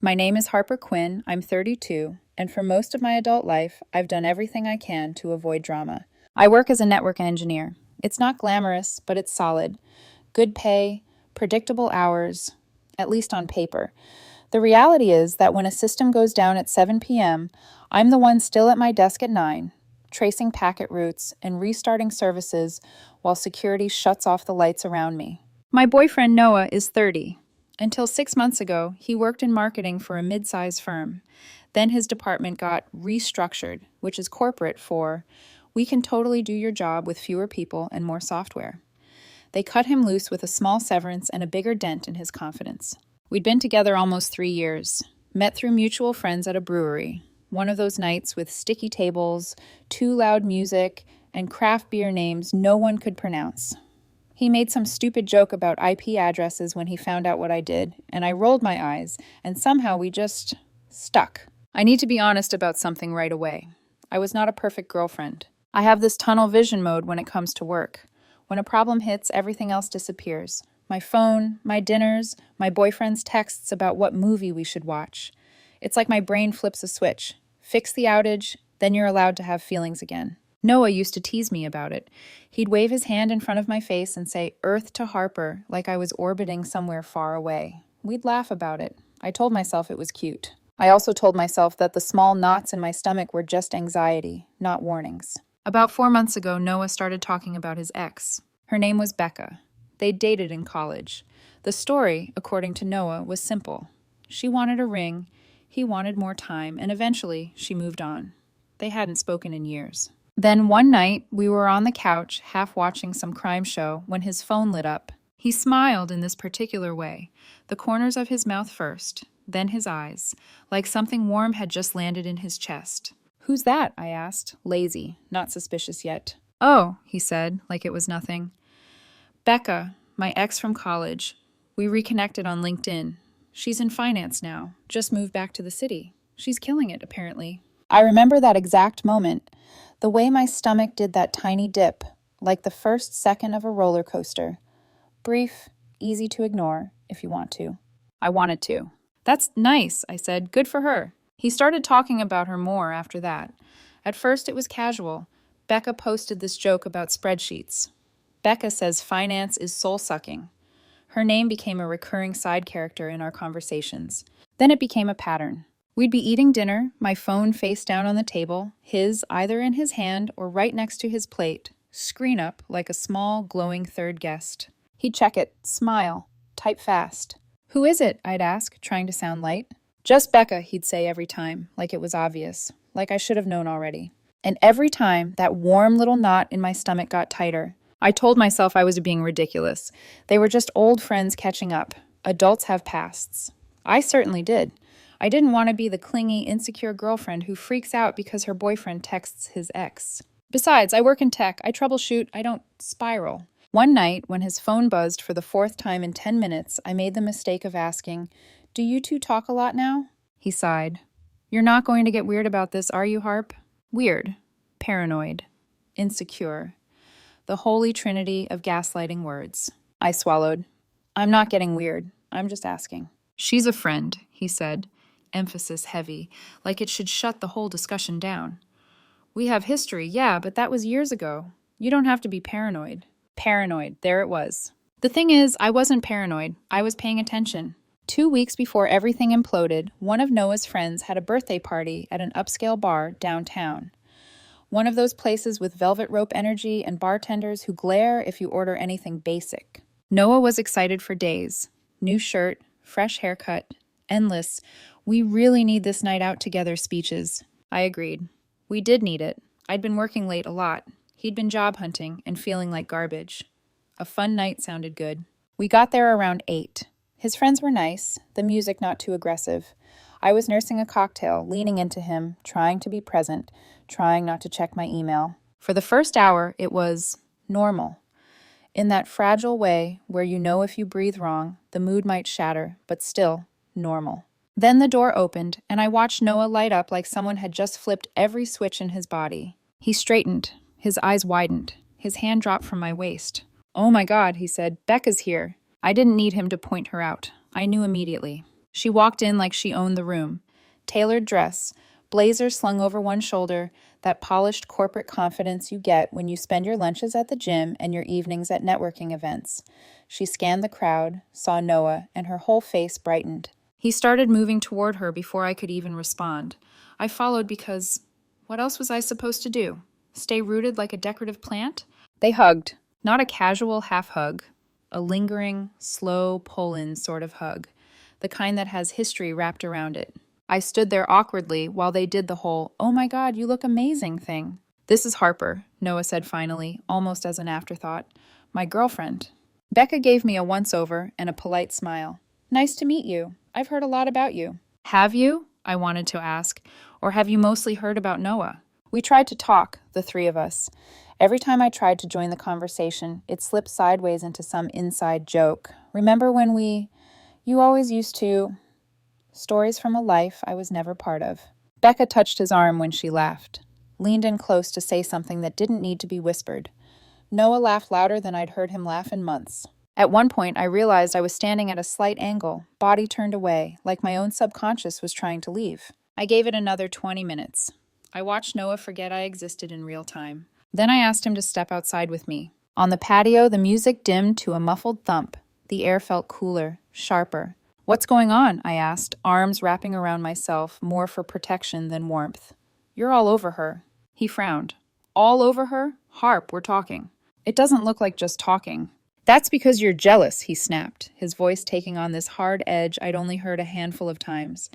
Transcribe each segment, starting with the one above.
My name is Harper Quinn, I'm 32, and for most of my adult life, I've done everything I can to avoid drama. I work as a network engineer. It's not glamorous, but it's solid. Good pay, predictable hours, at least on paper. The reality is that when a system goes down at 7 p.m., I'm the one still at my desk at 9, tracing packet routes and restarting services while security shuts off the lights around me. My boyfriend Noah is 30. Until 6 months ago, he worked in marketing for a mid-size firm. Then his department got restructured, which is corporate for, we can totally do your job with fewer people and more software. They cut him loose with a small severance and a bigger dent in his confidence. We'd been together almost 3 years, met through mutual friends at a brewery, one of those nights with sticky tables, too loud music, and craft beer names no one could pronounce. He made some stupid joke about IP addresses when he found out what I did, and I rolled my eyes, and somehow we just stuck. I need to be honest about something right away. I was not a perfect girlfriend. I have this tunnel vision mode when it comes to work. When a problem hits, everything else disappears. My phone, my dinners, my boyfriend's texts about what movie we should watch. It's like my brain flips a switch. Fix the outage, then you're allowed to have feelings again. Noah used to tease me about it. He'd wave his hand in front of my face and say, "Earth to Harper," like I was orbiting somewhere far away. We'd laugh about it. I told myself it was cute. I also told myself that the small knots in my stomach were just anxiety, not warnings. About 4 months ago, Noah started talking about his ex. Her name was Becca. They'd dated in college. The story, according to Noah, was simple. She wanted a ring, he wanted more time, and eventually she moved on. They hadn't spoken in years. Then one night, we were on the couch, half watching some crime show, when his phone lit up. He smiled in this particular way, the corners of his mouth first, then his eyes, like something warm had just landed in his chest. "Who's that?" I asked, lazy, not suspicious yet. "Oh," he said, like it was nothing. "Becca, my ex from college. We reconnected on LinkedIn. She's in finance now, just moved back to the city. She's killing it, apparently." I remember that exact moment. The way my stomach did that tiny dip, like the first second of a roller coaster. Brief, easy to ignore, if you want to. I wanted to. "That's nice," I said. "Good for her." He started talking about her more after that. At first it was casual. Becca posted this joke about spreadsheets. Becca says finance is soul-sucking. Her name became a recurring side character in our conversations. Then it became a pattern. We'd be eating dinner, my phone face down on the table, his either in his hand or right next to his plate, screen up like a small, glowing third guest. He'd check it, smile, type fast. "Who is it?" I'd ask, trying to sound light. "Just Becca," he'd say every time, like it was obvious, like I should have known already. And every time, that warm little knot in my stomach got tighter. I told myself I was being ridiculous. They were just old friends catching up. Adults have pasts. I certainly did. I didn't want to be the clingy, insecure girlfriend who freaks out because her boyfriend texts his ex. Besides, I work in tech, I troubleshoot, I don't spiral. One night, when his phone buzzed for the 4th time in 10 minutes, I made the mistake of asking, "Do you two talk a lot now?" He sighed. "You're not going to get weird about this, are you, Harp?" Weird. Paranoid. Insecure. The holy trinity of gaslighting words. I swallowed. "I'm not getting weird. I'm just asking." "She's a friend," he said, emphasis heavy, like it should shut the whole discussion down. "We have history, yeah, but that was years ago. You don't have to be paranoid." Paranoid, there it was. The thing is, I wasn't paranoid. I was paying attention. 2 weeks before everything imploded, one of Noah's friends had a birthday party at an upscale bar downtown. One of those places with velvet rope energy and bartenders who glare if you order anything basic. Noah was excited for days. New shirt, fresh haircut, endless, "We really need this night out together" speeches. I agreed. We did need it. I'd been working late a lot. He'd been job hunting and feeling like garbage. A fun night sounded good. We got there around 8. His friends were nice, the music not too aggressive. I was nursing a cocktail, leaning into him, trying to be present, trying not to check my email. For the first hour, it was normal. In that fragile way where you know if you breathe wrong, the mood might shatter, but still, normal. Then the door opened, and I watched Noah light up like someone had just flipped every switch in his body. He straightened. His eyes widened. His hand dropped from my waist. "Oh my God," he said, "Becca's here." I didn't need him to point her out. I knew immediately. She walked in like she owned the room. Tailored dress, blazer slung over one shoulder, that polished corporate confidence you get when you spend your lunches at the gym and your evenings at networking events. She scanned the crowd, saw Noah, and her whole face brightened. He started moving toward her before I could even respond. I followed because what else was I supposed to do? Stay rooted like a decorative plant? They hugged, not a casual half hug, a lingering, slow pull-in sort of hug, the kind that has history wrapped around it. I stood there awkwardly while they did the whole, "Oh my God, you look amazing" thing. "This is Harper," Noah said finally, almost as an afterthought. "My girlfriend." Becca gave me a once-over and a polite smile. "Nice to meet you. I've heard a lot about you." "Have you?" I wanted to ask. "Or have you mostly heard about Noah?" We tried to talk, the three of us. Every time I tried to join the conversation, it slipped sideways into some inside joke. "Remember when you always used to..." Stories from a life I was never part of. Becca touched his arm when she laughed, leaned in close to say something that didn't need to be whispered. Noah laughed louder than I'd heard him laugh in months. At one point, I realized I was standing at a slight angle, body turned away, like my own subconscious was trying to leave. I gave it another 20 minutes. I watched Noah forget I existed in real time. Then I asked him to step outside with me. On the patio, the music dimmed to a muffled thump. The air felt cooler, sharper. "What's going on?" I asked, arms wrapping around myself, more for protection than warmth. "You're all over her." He frowned. "All over her? Harp, we're talking." "It doesn't look like just talking." "That's because you're jealous," he snapped, his voice taking on this hard edge I'd only heard a handful of times.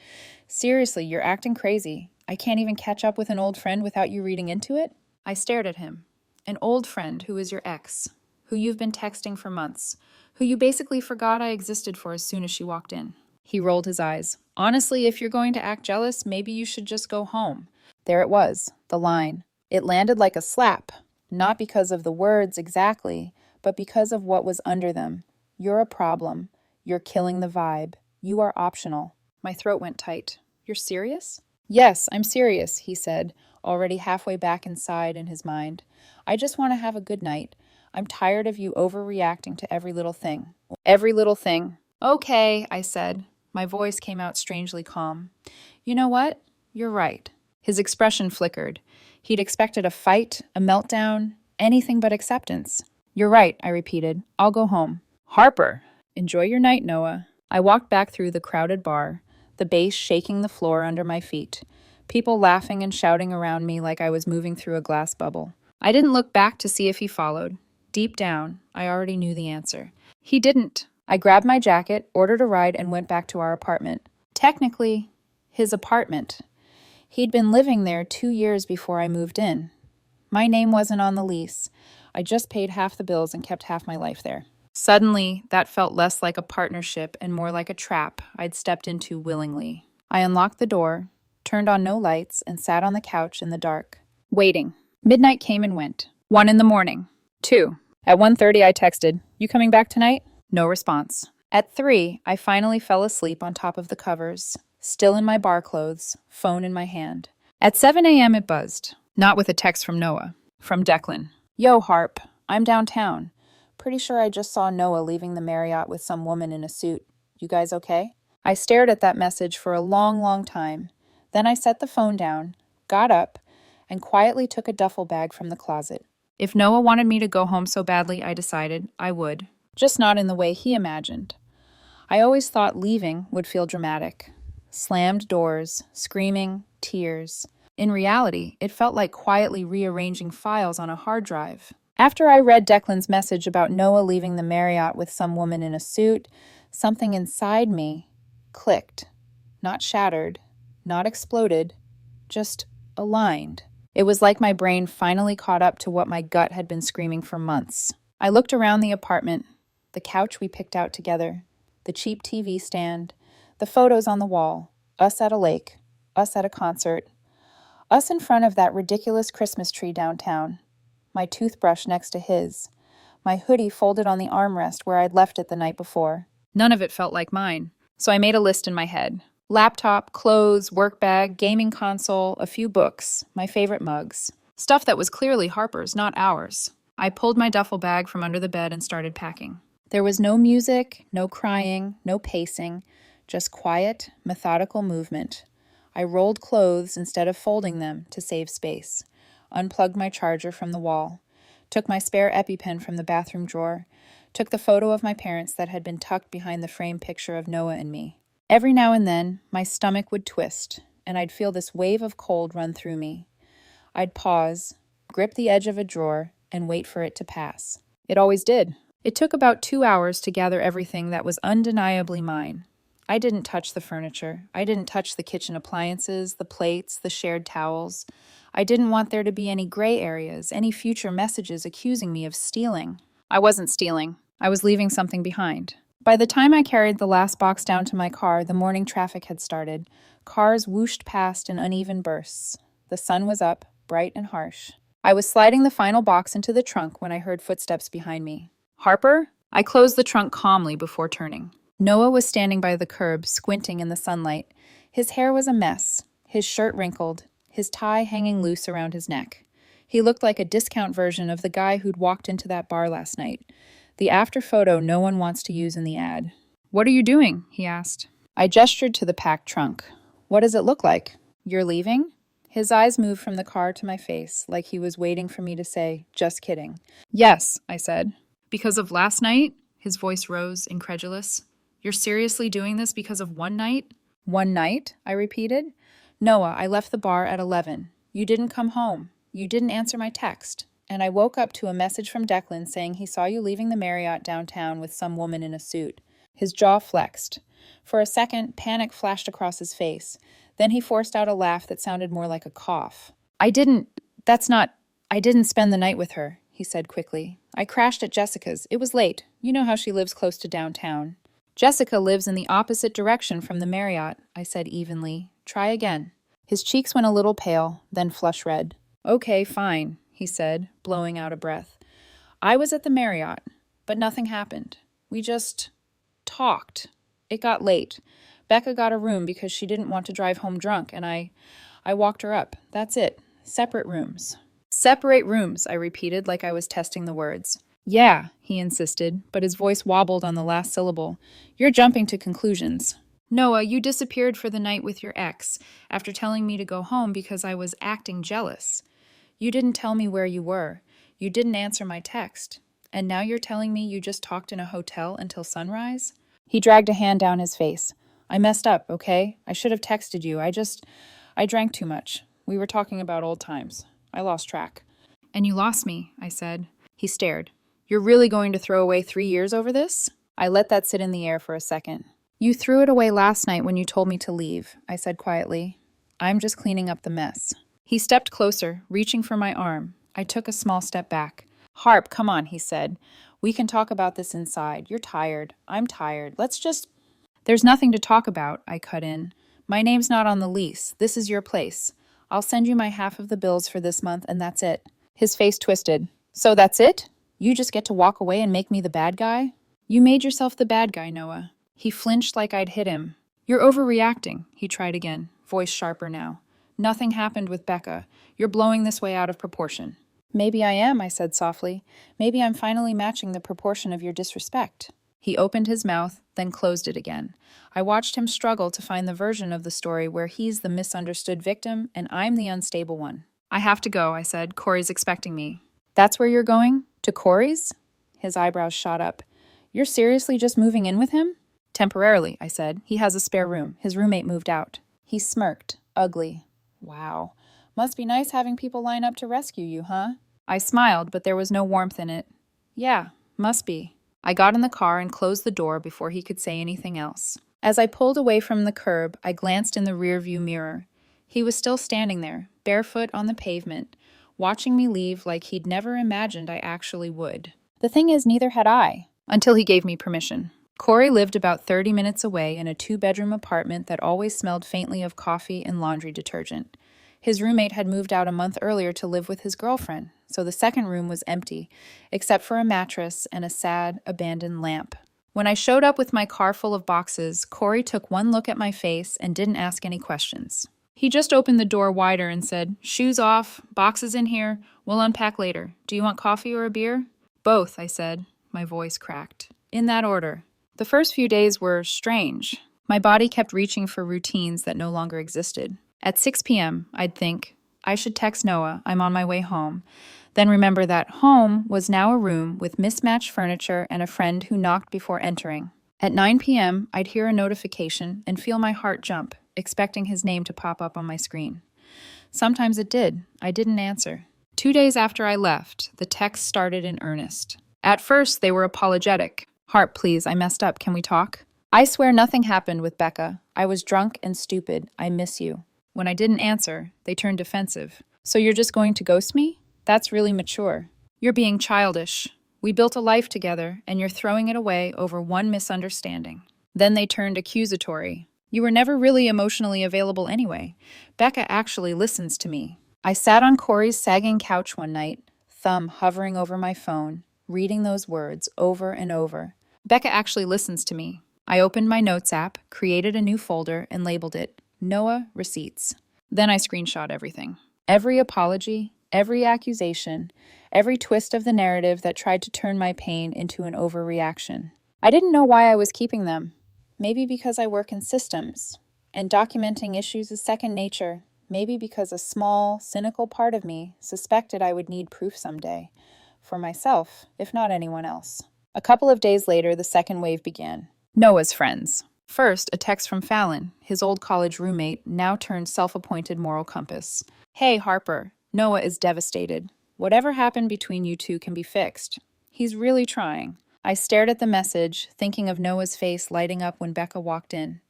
"Seriously, you're acting crazy. I can't even catch up with an old friend without you reading into it?" I stared at him. "An old friend who is your ex, who you've been texting for months, who you basically forgot I existed for as soon as she walked in." He rolled his eyes. "Honestly, if you're going to act jealous, maybe you should just go home." There it was, the line. It landed like a slap, not because of the words exactly, but because of what was under them. "You're a problem. You're killing the vibe. You are optional." My throat went tight. "You're serious?" "Yes, I'm serious," he said, already halfway back inside in his mind. "I just want to have a good night. I'm tired of you overreacting to every little thing." "Every little thing." "Okay," I said. My voice came out strangely calm. "You know what? You're right." His expression flickered. He'd expected a fight, a meltdown, anything but acceptance. "You're right," I repeated. "I'll go home." "Harper!" "Enjoy your night, Noah." I walked back through the crowded bar, the bass shaking the floor under my feet, people laughing and shouting around me like I was moving through a glass bubble. I didn't look back to see if he followed. Deep down, I already knew the answer. He didn't. I grabbed my jacket, ordered a ride, and went back to our apartment. Technically, his apartment. He'd been living there 2 years before I moved in. My name wasn't on the lease. I just paid half the bills and kept half my life there. Suddenly, that felt less like a partnership and more like a trap I'd stepped into willingly. I unlocked the door, turned on no lights, and sat on the couch in the dark, waiting. Midnight came and went. 1 in the morning. 2. At 1:30, I texted, "You coming back tonight?" No response. At 3, I finally fell asleep on top of the covers, still in my bar clothes, phone in my hand. At 7 a.m. it buzzed. Not with a text from Noah. From Declan. "Yo, Harp. I'm downtown. Pretty sure I just saw Noah leaving the Marriott with some woman in a suit. You guys okay?" I stared at that message for a long, long time. Then I set the phone down, got up, and quietly took a duffel bag from the closet. If Noah wanted me to go home so badly, I decided I would. Just not in the way he imagined. I always thought leaving would feel dramatic. Slammed doors, screaming, tears. In reality, it felt like quietly rearranging files on a hard drive. After I read Declan's message about Noah leaving the Marriott with some woman in a suit, something inside me clicked. Not shattered, not exploded, just aligned. It was like my brain finally caught up to what my gut had been screaming for months. I looked around the apartment, the couch we picked out together, the cheap TV stand, the photos on the wall, us at a lake, us at a concert, us in front of that ridiculous Christmas tree downtown, my toothbrush next to his, my hoodie folded on the armrest where I'd left it the night before. None of it felt like mine, so I made a list in my head. Laptop, clothes, work bag, gaming console, a few books, my favorite mugs. Stuff that was clearly Harper's, not ours. I pulled my duffel bag from under the bed and started packing. There was no music, no crying, no pacing, just quiet, methodical movement. I rolled clothes instead of folding them to save space, unplugged my charger from the wall, took my spare EpiPen from the bathroom drawer, took the photo of my parents that had been tucked behind the framed picture of Noah and me. Every now and then, my stomach would twist, and I'd feel this wave of cold run through me. I'd pause, grip the edge of a drawer, and wait for it to pass. It always did. It took about 2 hours to gather everything that was undeniably mine. I didn't touch the furniture. I didn't touch the kitchen appliances, the plates, the shared towels. I didn't want there to be any gray areas, any future messages accusing me of stealing. I wasn't stealing. I was leaving something behind. By the time I carried the last box down to my car, the morning traffic had started. Cars whooshed past in uneven bursts. The sun was up, bright and harsh. I was sliding the final box into the trunk when I heard footsteps behind me. Harper? I closed the trunk calmly before turning. Noah was standing by the curb, squinting in the sunlight. His hair was a mess, his shirt wrinkled, his tie hanging loose around his neck. He looked like a discount version of the guy who'd walked into that bar last night. The after photo no one wants to use in the ad. "What are you doing?" he asked. I gestured to the packed trunk. "What does it look like? You're leaving?" His eyes moved from the car to my face, like he was waiting for me to say, "Just kidding." "Yes," I said. "Because of last night?" His voice rose, incredulous. "You're seriously doing this because of one night?" "One night?" I repeated. "Noah, I left the bar at 11. You didn't come home. You didn't answer my text. And I woke up to a message from Declan saying he saw you leaving the Marriott downtown with some woman in a suit." His jaw flexed. For a second, panic flashed across his face. Then he forced out a laugh that sounded more like a cough. I didn't spend the night with her," he said quickly. "I crashed at Jessica's. It was late. You know how she lives close to downtown." "Jessica lives in the opposite direction from the Marriott," I said evenly. "Try again." His cheeks went a little pale, then flush red. "Okay, fine," he said, blowing out a breath. "I was at the Marriott, but nothing happened. We just talked. It got late. Becca got a room because she didn't want to drive home drunk, and I walked her up. That's it. Separate rooms." "Separate rooms," I repeated like I was testing the words. "Yeah," he insisted, but his voice wobbled on the last syllable. "You're jumping to conclusions. Noah, you disappeared for the night with your ex after telling me to go home because I was acting jealous. You didn't tell me where you were. You didn't answer my text. And now you're telling me you just talked in a hotel until sunrise?" He dragged a hand down his face. "I messed up, okay? I should have texted you. I drank too much. We were talking about old times. I lost track." "And you lost me," I said. He stared. "You're really going to throw away 3 years over this?" I let that sit in the air for a second. "You threw it away last night when you told me to leave," I said quietly. "I'm just cleaning up the mess." He stepped closer, reaching for my arm. I took a small step back. "Harp, come on," he said. "We can talk about this inside. You're tired. I'm tired. Let's just—" "There's nothing to talk about," I cut in. "My name's not on the lease. This is your place. I'll send you my half of the bills for this month, and that's it." His face twisted. "So that's it? You just get to walk away and make me the bad guy?" "You made yourself the bad guy, Noah." He flinched like I'd hit him. "You're overreacting," he tried again, voice sharper now. "Nothing happened with Becca. You're blowing this way out of proportion." "Maybe I am," I said softly. "Maybe I'm finally matching the proportion of your disrespect." He opened his mouth, then closed it again. I watched him struggle to find the version of the story where he's the misunderstood victim and I'm the unstable one. "I have to go," I said. "Corey's expecting me." "That's where you're going? To Corey's?" His eyebrows shot up. "You're seriously just moving in with him?" "Temporarily," I said. "He has a spare room. His roommate moved out." He smirked, ugly. "Wow. Must be nice having people line up to rescue you, huh?" I smiled, but there was no warmth in it. "Yeah, must be." I got in the car and closed the door before he could say anything else. As I pulled away from the curb, I glanced in the rearview mirror. He was still standing there, barefoot on the pavement, watching me leave like he'd never imagined I actually would. The thing is, neither had I, until he gave me permission. Corey lived about 30 minutes away in a 2-bedroom apartment that always smelled faintly of coffee and laundry detergent. His roommate had moved out a month earlier to live with his girlfriend, so the second room was empty, except for a mattress and a sad, abandoned lamp. When I showed up with my car full of boxes, Corey took one look at my face and didn't ask any questions. He just opened the door wider and said, "Shoes off, boxes in here, we'll unpack later. Do you want coffee or a beer?" "Both," I said. My voice cracked. "In that order." The first few days were strange. My body kept reaching for routines that no longer existed. At 6 p.m., I'd think, I should text Noah, I'm on my way home. Then remember that home was now a room with mismatched furniture and a friend who knocked before entering. At 9 p.m., I'd hear a notification and feel my heart jump, expecting his name to pop up on my screen. Sometimes it did. I didn't answer. 2 days after I left, the texts started in earnest. At first, they were apologetic. Harp, please, I messed up. Can we talk? I swear nothing happened with Becca. I was drunk and stupid. I miss you. When I didn't answer, they turned defensive. So you're just going to ghost me? That's really mature. You're being childish. We built a life together, and you're throwing it away over one misunderstanding. Then they turned accusatory. You were never really emotionally available anyway. Becca actually listens to me. I sat on Corey's sagging couch one night, thumb hovering over my phone, reading those words over and over. Becca actually listens to me. I opened my notes app, created a new folder, and labeled it Noah Receipts. Then I screenshot everything. Every apology, every accusation, every twist of the narrative that tried to turn my pain into an overreaction. I didn't know why I was keeping them. Maybe because I work in systems, and documenting issues is second nature. Maybe because a small, cynical part of me suspected I would need proof someday. For myself, if not anyone else. A couple of days later, the second wave began. Noah's friends. First, a text from Fallon, his old college roommate, now turned self-appointed moral compass. Hey, Harper, Noah is devastated. Whatever happened between you two can be fixed. He's really trying. I stared at the message, thinking of Noah's face lighting up when Becca walked in.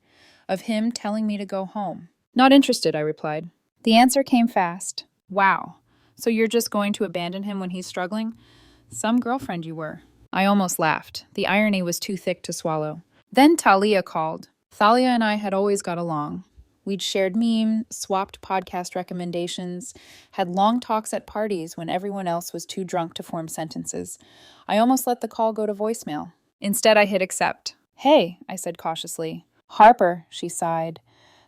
Of him telling me to go home. Not interested, I replied. The answer came fast. Wow. So you're just going to abandon him when he's struggling? Some girlfriend you were. I almost laughed. The irony was too thick to swallow. Then Talia called. Thalia and I had always got along. We'd shared memes, swapped podcast recommendations, had long talks at parties when everyone else was too drunk to form sentences. I almost let the call go to voicemail. Instead, I hit accept. Hey, I said cautiously. Harper, she sighed.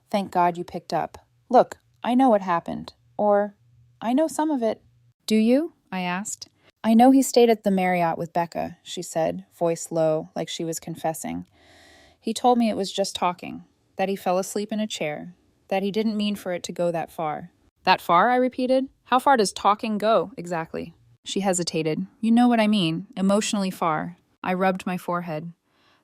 Thank God you picked up. Look, I know what happened. Or, I know some of it. Do you? I asked. I know he stayed at the Marriott with Becca, she said, voice low, like she was confessing. He told me it was just talking, that he fell asleep in a chair, that he didn't mean for it to go that far. That far, I repeated. How far does talking go, exactly? She hesitated. You know what I mean, emotionally far. I rubbed my forehead.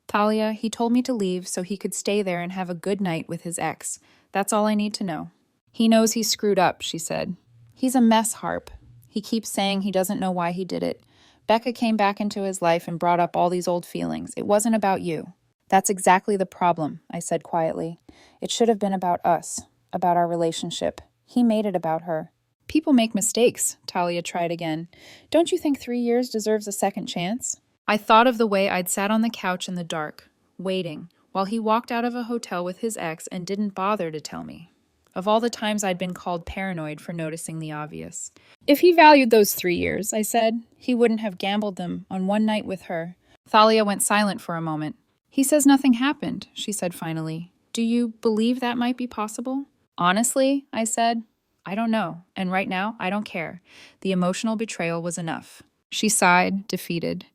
Thalia, he told me to leave so he could stay there and have a good night with his ex. That's all I need to know. He knows he's screwed up, she said. He's a mess, Harp. He keeps saying he doesn't know why he did it. Becca came back into his life and brought up all these old feelings. It wasn't about you. That's exactly the problem, I said quietly. It should have been about us, about our relationship. He made it about her. People make mistakes, Talia tried again. Don't you think 3 years deserves a second chance? I thought of the way I'd sat on the couch in the dark, waiting, while he walked out of a hotel with his ex and didn't bother to tell me. Of all the times I'd been called paranoid for noticing the obvious. If he valued those 3 years, I said, he wouldn't have gambled them on one night with her. Thalia went silent for a moment. He says nothing happened, she said finally. Do you believe that might be possible? Honestly, I said, I don't know, and right now, I don't care. The emotional betrayal was enough. She sighed, defeated.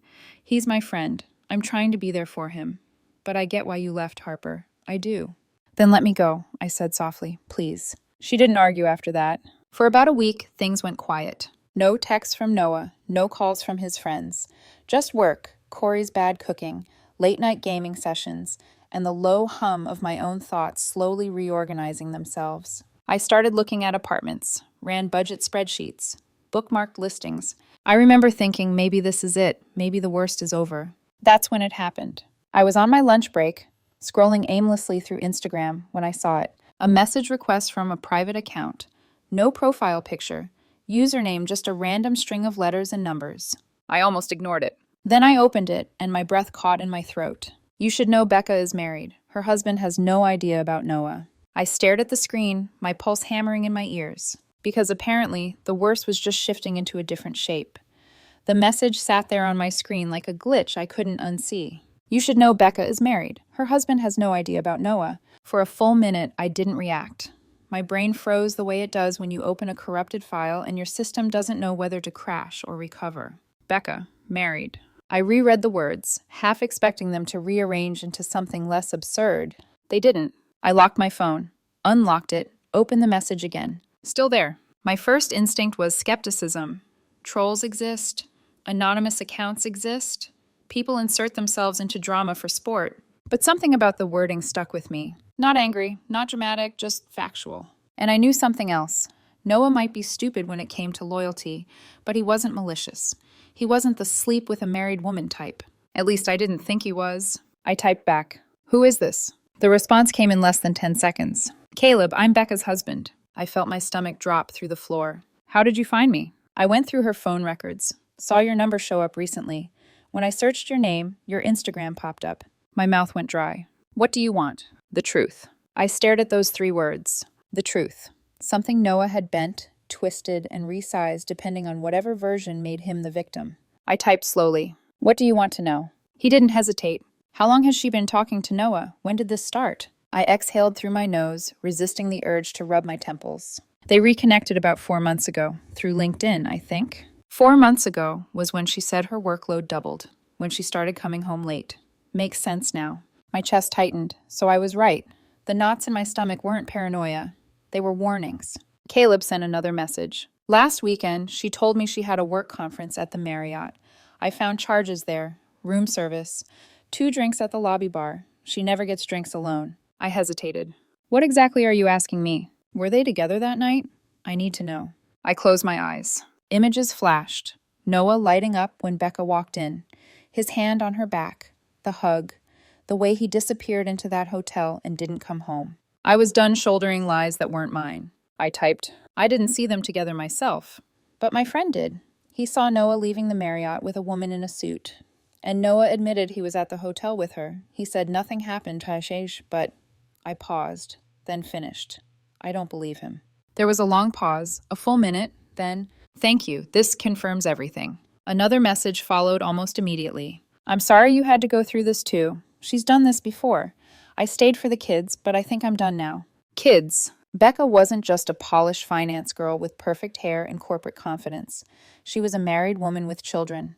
He's my friend. I'm trying to be there for him. But I get why you left, Harper. I do. Then let me go, I said softly, please. She didn't argue after that. For about a week, things went quiet. No texts from Noah, no calls from his friends. Just work, Corey's bad cooking, late-night gaming sessions, and the low hum of my own thoughts slowly reorganizing themselves. I started looking at apartments, ran budget spreadsheets, bookmarked listings. I remember thinking maybe this is it, maybe the worst is over. That's when it happened. I was on my lunch break, scrolling aimlessly through Instagram when I saw it. A message request from a private account. No profile picture. Username just a random string of letters and numbers. I almost ignored it. Then I opened it, and my breath caught in my throat. You should know Becca is married. Her husband has no idea about Noah. I stared at the screen, my pulse hammering in my ears, because apparently the worst was just shifting into a different shape. The message sat there on my screen like a glitch I couldn't unsee. You should know Becca is married. Her husband has no idea about Noah. For a full minute, I didn't react. My brain froze the way it does when you open a corrupted file and your system doesn't know whether to crash or recover. Becca, married. I reread the words, half expecting them to rearrange into something less absurd. They didn't. I locked my phone, unlocked it, opened the message again. Still there. My first instinct was skepticism. Trolls exist. Anonymous accounts exist. People insert themselves into drama for sport. But something about the wording stuck with me. Not angry, not dramatic, just factual. And I knew something else. Noah might be stupid when it came to loyalty, but he wasn't malicious. He wasn't the sleep with a married woman type. At least I didn't think he was. I typed back, "Who is this?" The response came in less than 10 seconds. "Caleb, I'm Becca's husband." I felt my stomach drop through the floor. "How did you find me?" I went through her phone records. Saw your number show up recently. When I searched your name, your Instagram popped up. My mouth went dry. "What do you want?" "The truth." I stared at those 3 words. The truth. Something Noah had bent, twisted, and resized depending on whatever version made him the victim. I typed slowly. "What do you want to know?" He didn't hesitate. "How long has she been talking to Noah? When did this start?" I exhaled through my nose, resisting the urge to rub my temples. They reconnected about 4 months ago, through LinkedIn, I think. 4 months ago was when she said her workload doubled, when she started coming home late. Makes sense now. My chest tightened, so I was right. The knots in my stomach weren't paranoia. They were warnings. Caleb sent another message. "Last weekend, she told me she had a work conference at the Marriott. I found charges there, room service, 2 drinks at the lobby bar. She never gets drinks alone." I hesitated. "What exactly are you asking me? Were they together that night? I need to know." I closed my eyes. Images flashed. Noah lighting up when Becca walked in. His hand on her back. The hug. The way he disappeared into that hotel and didn't come home. I was done shouldering lies that weren't mine. I typed, "I didn't see them together myself. But my friend did. He saw Noah leaving the Marriott with a woman in a suit. And Noah admitted he was at the hotel with her. He said nothing happened, Tashesh, but..." I paused, then finished. I don't believe him. There was a long pause, a full minute, then, "Thank you, this confirms everything." Another message followed almost immediately. "I'm sorry you had to go through this too. She's done this before. I stayed for the kids, but I think I'm done now." Kids. Becca wasn't just a polished finance girl with perfect hair and corporate confidence. She was a married woman with children.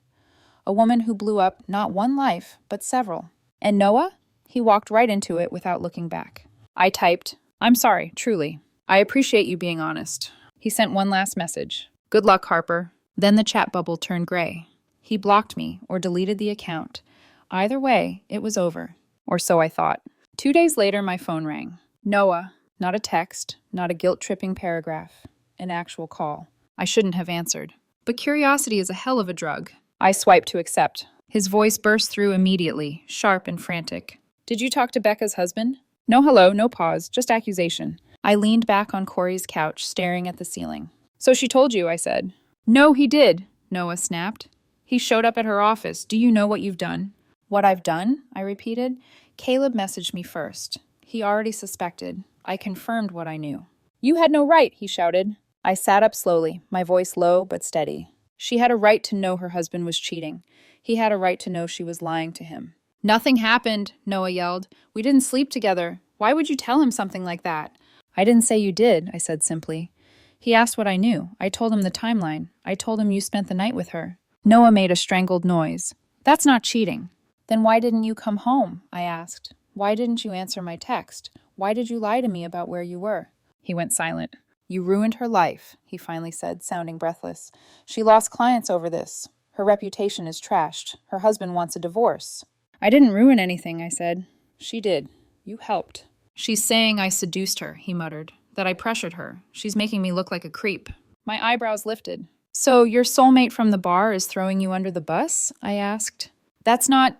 A woman who blew up not one life, but several. And Noah? He walked right into it without looking back. I typed, "I'm sorry, truly. I appreciate you being honest." He sent one last message. "Good luck, Harper." Then the chat bubble turned gray. He blocked me or deleted the account. Either way, it was over. Or so I thought. 2 days later, my phone rang. Noah. Not a text, not a guilt-tripping paragraph. An actual call. I shouldn't have answered. But curiosity is a hell of a drug. I swiped to accept. His voice burst through immediately, sharp and frantic. "Did you talk to Becca's husband?" No hello, no pause, just accusation. I leaned back on Corey's couch, staring at the ceiling. "So she told you," I said. "No, he did," Noah snapped. "He showed up at her office. Do you know what you've done?" "What I've done?" I repeated. "Caleb messaged me first. He already suspected. I confirmed what I knew." "You had no right," he shouted. I sat up slowly, my voice low but steady. She had a right to know her husband was cheating. He had a right to know she was lying to him. "Nothing happened," Noah yelled. "We didn't sleep together. Why would you tell him something like that?" "I didn't say you did," I said simply. "He asked what I knew. I told him the timeline. I told him you spent the night with her." Noah made a strangled noise. "That's not cheating." "Then why didn't you come home?" I asked. "Why didn't you answer my text? Why did you lie to me about where you were?" He went silent. "You ruined her life," he finally said, sounding breathless. "She lost clients over this. Her reputation is trashed. Her husband wants a divorce." "I didn't ruin anything," I said. "She did. You helped." "She's saying I seduced her," he muttered, "that I pressured her. She's making me look like a creep." My eyebrows lifted. "So your soulmate from the bar is throwing you under the bus?" I asked. "That's not...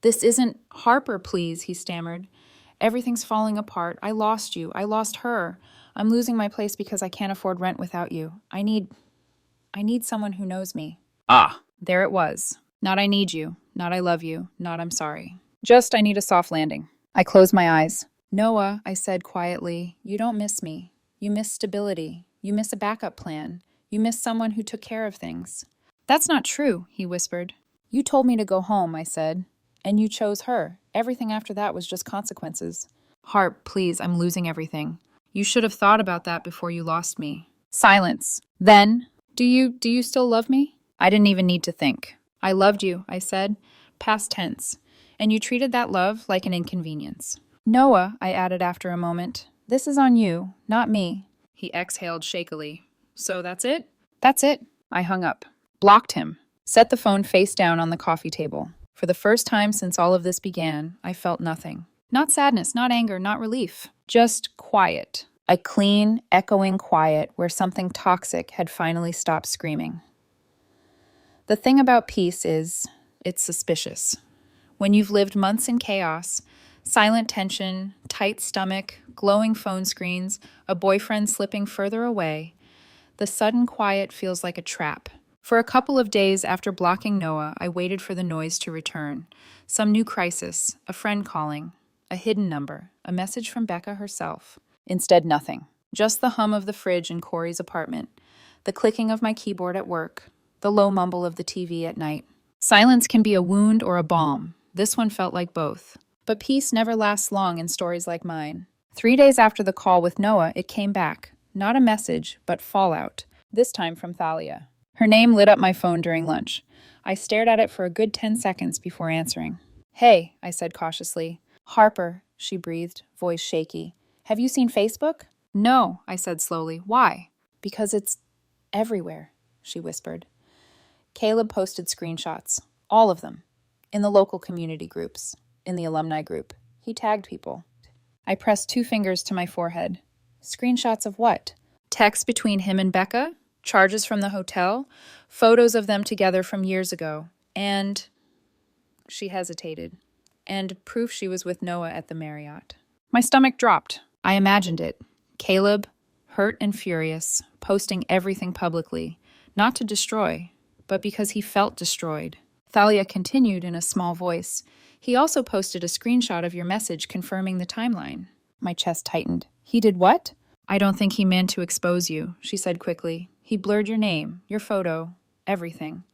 This isn't... Harper, please," he stammered. "Everything's falling apart. I lost you. I lost her. I'm losing my place because I can't afford rent without you. I need someone who knows me." Ah, there it was. Not "I need you," not "I love you," not "I'm sorry." Just "I need a soft landing." I closed my eyes. "Noah," I said quietly, "you don't miss me. You miss stability. You miss a backup plan. You miss someone who took care of things." "That's not true," he whispered. "You told me to go home," I said. "And you chose her. Everything after that was just consequences." "Harp, please, I'm losing everything. You should have thought about that before you lost me." Silence. Then, Do you still love me?" I didn't even need to think. "I loved you," I said, past tense. "And you treated that love like an inconvenience." Noah, I added after a moment, this is on you, not me. He exhaled shakily. So that's it? That's it. I hung up. Blocked him. Set the phone face down on the coffee table. For the first time since all of this began, I felt nothing. Not sadness, not anger, not relief. Just quiet. A clean, echoing quiet where something toxic had finally stopped screaming. The thing about peace is, it's suspicious. When you've lived months in chaos, silent tension, tight stomach, glowing phone screens, a boyfriend slipping further away, the sudden quiet feels like a trap. For a couple of days after blocking Noah, I waited for the noise to return. Some new crisis, a friend calling, a hidden number, a message from Becca herself. Instead, nothing. Just the hum of the fridge in Corey's apartment, the clicking of my keyboard at work, the low mumble of the TV at night. Silence can be a wound or a balm. This one felt like both. But peace never lasts long in stories like mine. 3 days after the call with Noah, it came back. Not a message, but fallout. This time from Thalia. Her name lit up my phone during lunch. I stared at it for a good 10 seconds before answering. Hey, I said cautiously. Harper, she breathed, voice shaky. Have you seen Facebook? No, I said slowly. Why? Because it's everywhere, she whispered. Caleb posted screenshots. All of them. In the local community groups. In the alumni group. He tagged people. I pressed 2 fingers to my forehead. Screenshots of what? Texts between him and Becca? Charges from the hotel? Photos of them together from years ago? And... She hesitated. And proof she was with Noah at the Marriott. My stomach dropped. I imagined it. Caleb, hurt and furious, posting everything publicly. Not to destroy, but because he felt destroyed. Thalia continued in a small voice. He also posted a screenshot of your message confirming the timeline. My chest tightened. He did what? I don't think he meant to expose you, she said quickly. He blurred your name, your photo, everything.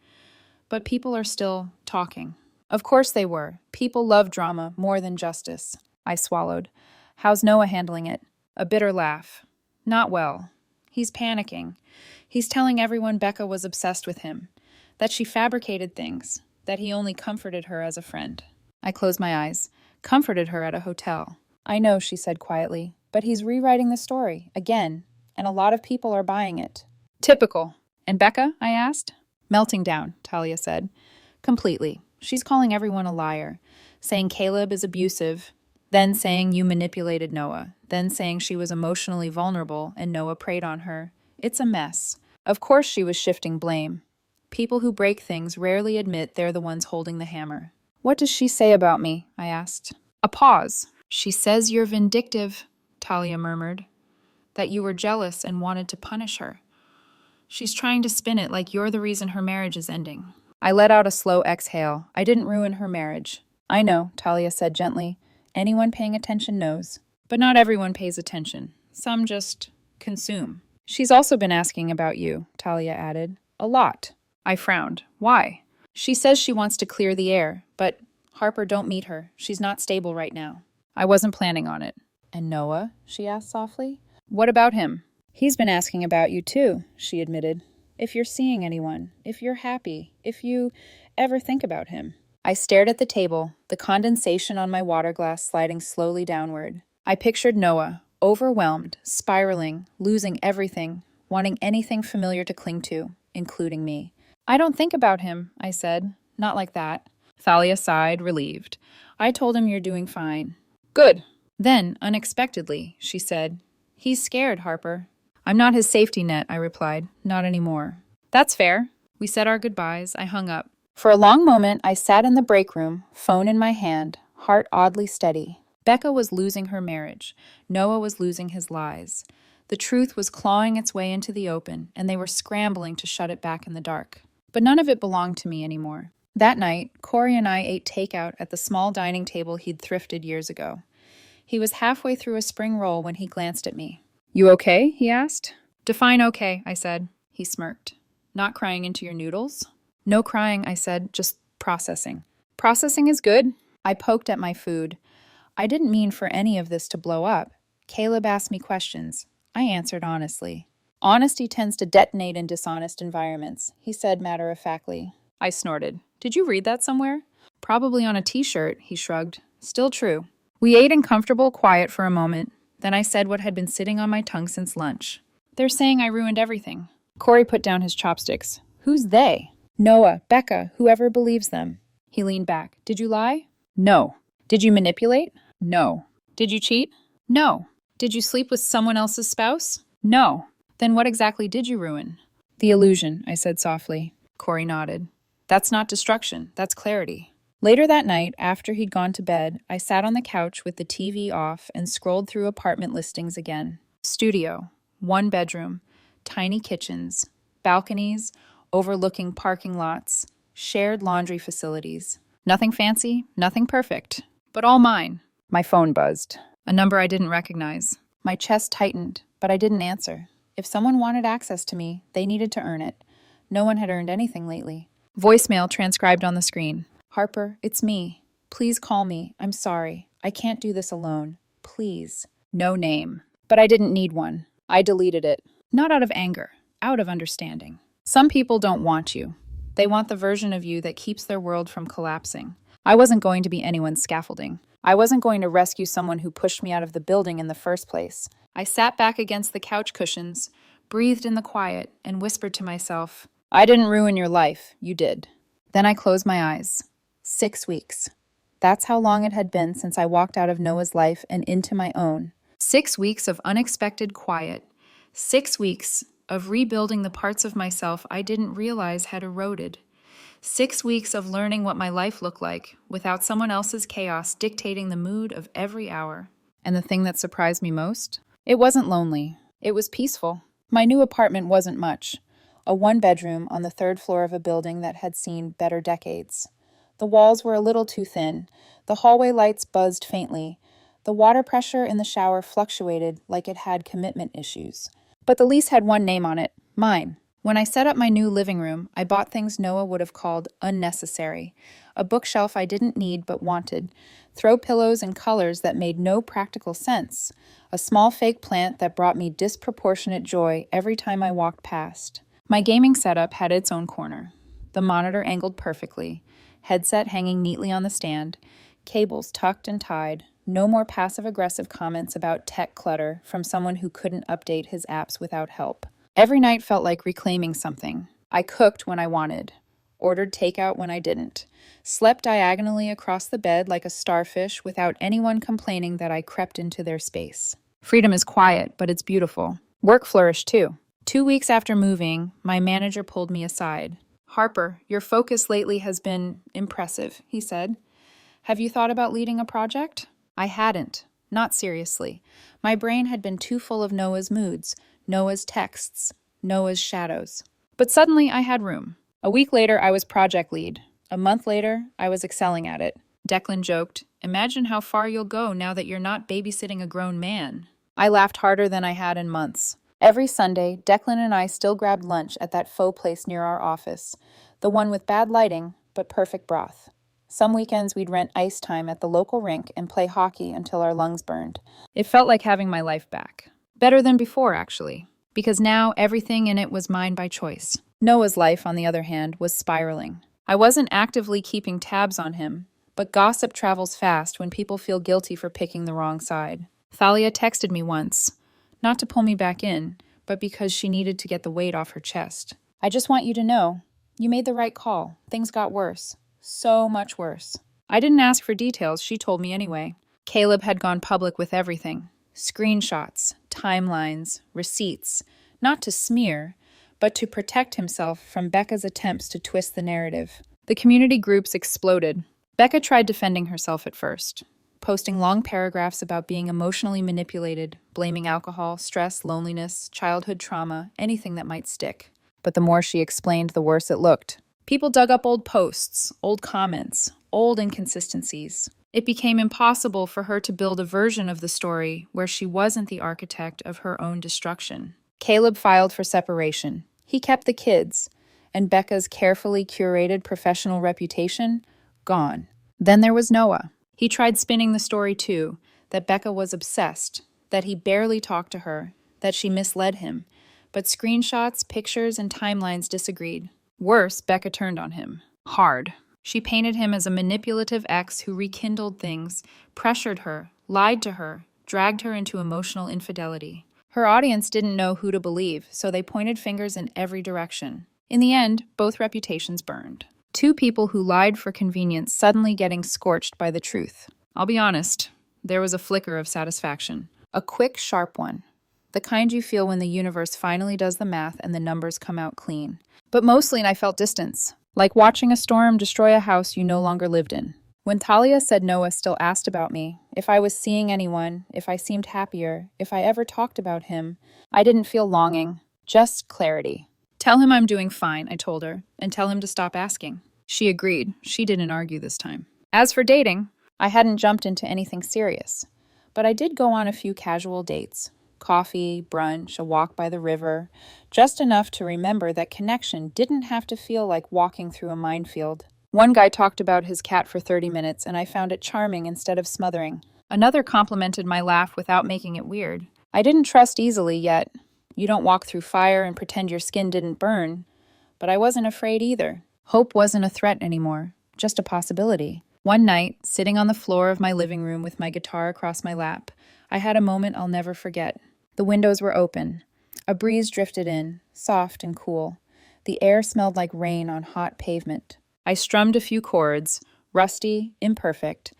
But people are still talking. Of course they were. People love drama more than justice. I swallowed. How's Noah handling it? A bitter laugh. Not well. He's panicking. He's telling everyone Becca was obsessed with him, that she fabricated things, that he only comforted her as a friend. I closed my eyes. Comforted her at a hotel. I know, she said quietly, but he's rewriting the story, again, and a lot of people are buying it. Typical. And Becca? I asked. Melting down, Talia said. Completely. She's calling everyone a liar, saying Caleb is abusive, then saying you manipulated Noah, then saying she was emotionally vulnerable and Noah preyed on her. It's a mess. Of course she was shifting blame. People who break things rarely admit they're the ones holding the hammer. What does she say about me? I asked. A pause. She says you're vindictive, Talia murmured, that you were jealous and wanted to punish her. She's trying to spin it like you're the reason her marriage is ending. I let out a slow exhale. I didn't ruin her marriage. I know, Talia said gently. Anyone paying attention knows. But not everyone pays attention. Some just consume. She's also been asking about you, Talia added. A lot. I frowned. Why? She says she wants to clear the air, but Harper, don't meet her. She's not stable right now. I wasn't planning on it. And Noah? She asked softly. What about him? He's been asking about you too, she admitted. If you're seeing anyone, if you're happy, if you ever think about him. I stared at the table, the condensation on my water glass sliding slowly downward. I pictured Noah, overwhelmed, spiraling, losing everything, wanting anything familiar to cling to, including me. I don't think about him, I said. Not like that. Thalia sighed, relieved. I told him you're doing fine. Good. Then, unexpectedly, she said, he's scared, Harper. I'm not his safety net, I replied. Not anymore. That's fair. We said our goodbyes. I hung up. For a long moment, I sat in the break room, phone in my hand, heart oddly steady. Becca was losing her marriage. Noah was losing his lies. The truth was clawing its way into the open, and they were scrambling to shut it back in the dark. But none of it belonged to me anymore. That night, Corey and I ate takeout at the small dining table he'd thrifted years ago. He was halfway through a spring roll when he glanced at me. You okay? He asked. Define okay, I said. He smirked. Not crying into your noodles? No crying, I said, just processing. Processing is good. I poked at my food. I didn't mean for any of this to blow up. Caleb asked me questions. I answered honestly. Honesty tends to detonate in dishonest environments, he said matter-of-factly. I snorted. Did you read that somewhere? Probably on a t-shirt, he shrugged. Still true. We ate in comfortable quiet for a moment. Then I said what had been sitting on my tongue since lunch. They're saying I ruined everything. Corey put down his chopsticks. Who's they? Noah, Becca, whoever believes them. He leaned back. Did you lie? No. Did you manipulate? No. Did you cheat? No. Did you sleep with someone else's spouse? No. Then what exactly did you ruin? The illusion, I said softly. Corey nodded. That's not destruction, that's clarity. Later that night, after he'd gone to bed, I sat on the couch with the TV off and scrolled through apartment listings again. Studio, 1 bedroom, tiny kitchens, balconies, overlooking parking lots, shared laundry facilities. Nothing fancy, nothing perfect, but all mine. My phone buzzed. A number I didn't recognize. My chest tightened, but I didn't answer. If someone wanted access to me, they needed to earn it. No one had earned anything lately. Voicemail transcribed on the screen. Harper, it's me. Please call me. I'm sorry. I can't do this alone. Please. No name. But I didn't need one. I deleted it. Not out of anger, out of understanding. Some people don't want you. They want the version of you that keeps their world from collapsing. I wasn't going to be anyone's scaffolding. I wasn't going to rescue someone who pushed me out of the building in the first place. I sat back against the couch cushions, breathed in the quiet, and whispered to myself, I didn't ruin your life. You did. Then I closed my eyes. 6 weeks. That's how long it had been since I walked out of Noah's life and into my own. 6 weeks of unexpected quiet. 6 weeks of rebuilding the parts of myself I didn't realize had eroded. 6 weeks of learning what my life looked like without someone else's chaos dictating the mood of every hour. And the thing that surprised me most? It wasn't lonely. It was peaceful. My new apartment wasn't much. A 1-bedroom on the 3rd floor of a building that had seen better decades. The walls were a little too thin. The hallway lights buzzed faintly. The water pressure in the shower fluctuated like it had commitment issues. But the lease had one name on it, mine. When I set up my new living room, I bought things Noah would have called unnecessary. A bookshelf I didn't need but wanted. Throw pillows in colors that made no practical sense. A small fake plant that brought me disproportionate joy every time I walked past. My gaming setup had its own corner. The monitor angled perfectly. Headset hanging neatly on the stand, cables tucked and tied, no more passive-aggressive comments about tech clutter from someone who couldn't update his apps without help. Every night felt like reclaiming something. I cooked when I wanted, ordered takeout when I didn't, slept diagonally across the bed like a starfish without anyone complaining that I crept into their space. Freedom is quiet, but it's beautiful. Work flourished too. 2 weeks after moving, my manager pulled me aside. Harper, your focus lately has been impressive, he said. Have you thought about leading a project? I hadn't. Not seriously. My brain had been too full of Noah's moods, Noah's texts, Noah's shadows. But suddenly I had room. A week later, I was project lead. A month later, I was excelling at it. Declan joked, Imagine how far you'll go now that you're not babysitting a grown man. I laughed harder than I had in months. Every Sunday, Declan and I still grabbed lunch at that faux place near our office, the one with bad lighting, but perfect broth. Some weekends we'd rent ice time at the local rink and play hockey until our lungs burned. It felt like having my life back. Better than before, actually, because now everything in it was mine by choice. Noah's life, on the other hand, was spiraling. I wasn't actively keeping tabs on him, but gossip travels fast when people feel guilty for picking the wrong side. Thalia texted me once. Not to pull me back in, but because she needed to get the weight off her chest. I just want you to know, you made the right call. Things got worse. So much worse. I didn't ask for details, she told me anyway. Caleb had gone public with everything. Screenshots, timelines, receipts. Not to smear, but to protect himself from Becca's attempts to twist the narrative. The community groups exploded. Becca tried defending herself at first, posting long paragraphs about being emotionally manipulated, blaming alcohol, stress, loneliness, childhood trauma, anything that might stick. But the more she explained, the worse it looked. People dug up old posts, old comments, old inconsistencies. It became impossible for her to build a version of the story where she wasn't the architect of her own destruction. Caleb filed for separation. He kept the kids, and Becca's carefully curated professional reputation, gone. Then there was Noah. He tried spinning the story too, that Becca was obsessed, that he barely talked to her, that she misled him. But screenshots, pictures, and timelines disagreed. Worse, Becca turned on him. Hard. She painted him as a manipulative ex who rekindled things, pressured her, lied to her, dragged her into emotional infidelity. Her audience didn't know who to believe, so they pointed fingers in every direction. In the end, both reputations burned. Two people who lied for convenience suddenly getting scorched by the truth. I'll be honest, there was a flicker of satisfaction. A quick, sharp one. The kind you feel when the universe finally does the math and the numbers come out clean. But mostly I felt distance, like watching a storm destroy a house you no longer lived in. When Talia said Noah still asked about me, if I was seeing anyone, if I seemed happier, if I ever talked about him, I didn't feel longing, just clarity. Tell him I'm doing fine, I told her, and tell him to stop asking. She agreed. She didn't argue this time. As for dating, I hadn't jumped into anything serious, but I did go on a few casual dates. Coffee, brunch, a walk by the river, just enough to remember that connection didn't have to feel like walking through a minefield. One guy talked about his cat for 30 minutes, and I found it charming instead of smothering. Another complimented my laugh without making it weird. I didn't trust easily yet. You don't walk through fire and pretend your skin didn't burn. But I wasn't afraid either. Hope wasn't a threat anymore, just a possibility. One night, sitting on the floor of my living room with my guitar across my lap, I had a moment I'll never forget. The windows were open. A breeze drifted in, soft and cool. The air smelled like rain on hot pavement. I strummed a few chords, rusty, imperfect.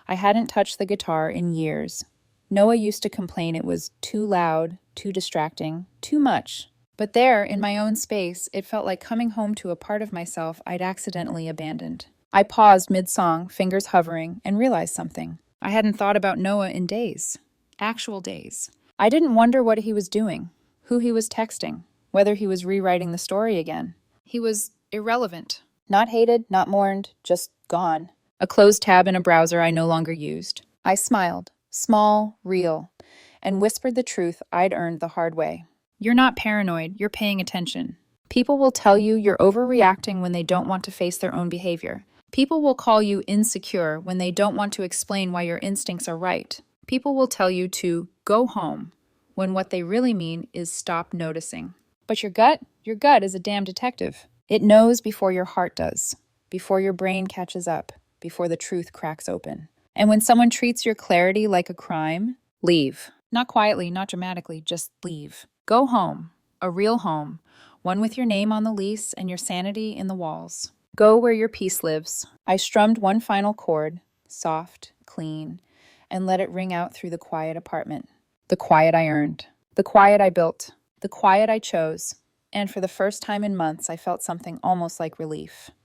I hadn't touched the guitar in years. Noah used to complain it was too loud, too distracting, too much. But there, in my own space, it felt like coming home to a part of myself I'd accidentally abandoned. I paused mid-song, fingers hovering, and realized something. I hadn't thought about Noah in days. Actual days. I didn't wonder what he was doing, who he was texting, whether he was rewriting the story again. He was irrelevant. Not hated, not mourned, just gone. A closed tab in a browser I no longer used. I smiled, small, real, and whispered the truth I'd earned the hard way. You're not paranoid, you're paying attention. People will tell you you're overreacting when they don't want to face their own behavior. People will call you insecure when they don't want to explain why your instincts are right. People will tell you to go home when what they really mean is stop noticing. But your gut is a damn detective. It knows before your heart does, before your brain catches up, before the truth cracks open. And when someone treats your clarity like a crime, leave. Not quietly, not dramatically, just leave. Go home, a real home, one with your name on the lease and your sanity in the walls. Go where your peace lives. I strummed one final chord, soft, clean, and let it ring out through the quiet apartment. The quiet I earned. The quiet I built. The quiet I chose. And for the first time in months, I felt something almost like relief.